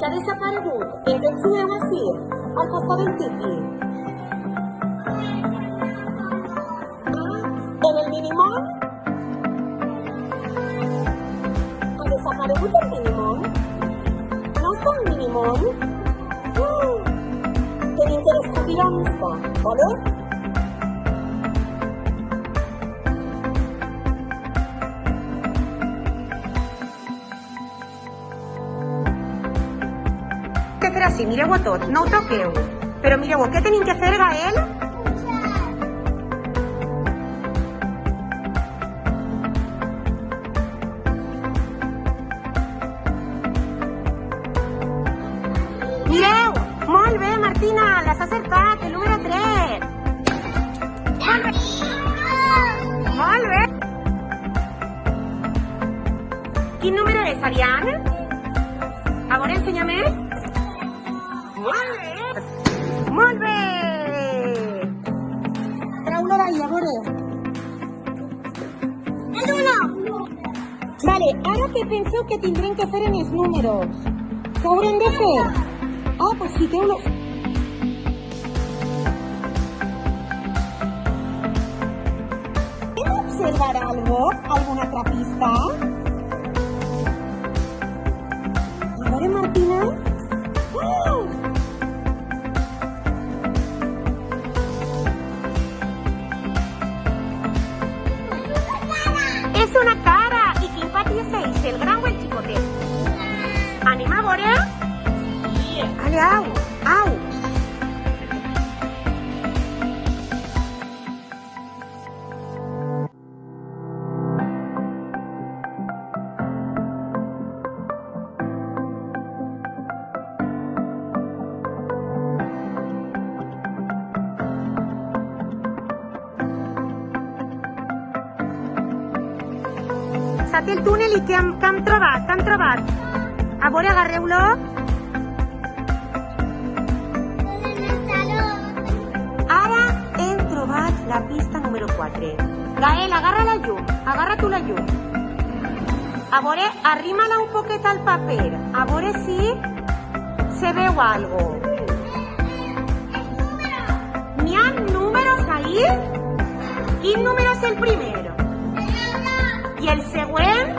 ha desaparegut? En què ens trobeu així? Al costat del tipi. En el Minimón? Ha desaparegut el Minimón? No està el Minimón? Tenim que descobrir on està, ¿vale? Què fer així? Mireu-ho tot, no ho toqueu. Però mireu-ho, què tenim que fer, Gael? Mireu! Molt bé, Martina, l'has acertat, el número 3. Molt bé. Molt bé. Quin número és, Ariane? A veure, ensenya-me. Molt bé. Molt bé. Treu-lo d'ahí, a veure. El 1. Vale, ara què penseu que tindrem que fer en els números? Què haurem de fer? Ah, pues sí, té uno... ¿Podem observar algo? ¿Alguna otra pista? A veure, Martina. ¡Ah! És una cara. I quin pati és ell? El gran o el xicotet? Anem a veure? Ale, au, au. Sap el túnel i què hem trobat? Què hem trobat? A veure, agarreu-lo. Ara hem trobat la pista número 4. Gael, agarra la llum. Agarra tu la llum. A veure, arrímala un poquet al paper. A veure si se veu algo. N'hi ha números ahí? Quin número és el primer? I el següent?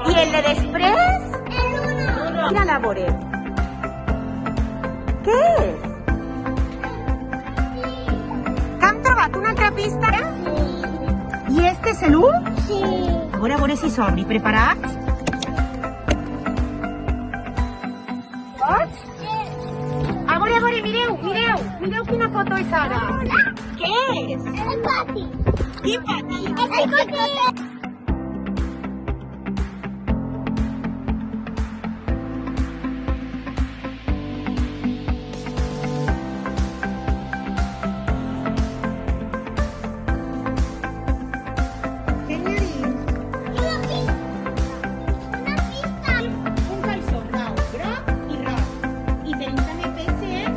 I el de després? Mira-la, a veure. Què és? Que hem trobat una altra pista? I este és l'1? Sí. A veure si s'obri. Preparats? Pots? A veure, mireu, mireu. Mireu quina foto és ara. Què és? El pati. Quin pati? El pati. Què n'hi ha dins? Una pista. Un calçó blau, groc i roig. I tenim també peces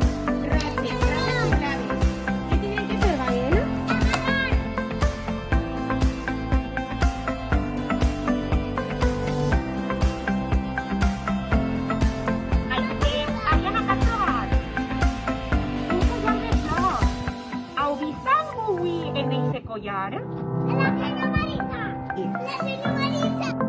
roses, braves i blaves. Què tindrem que fer, Gael? Ariana, què has trobat? Un collar de flors. Heu vist algú avui en aquest collar? La señora Marisa. La señora Marisa.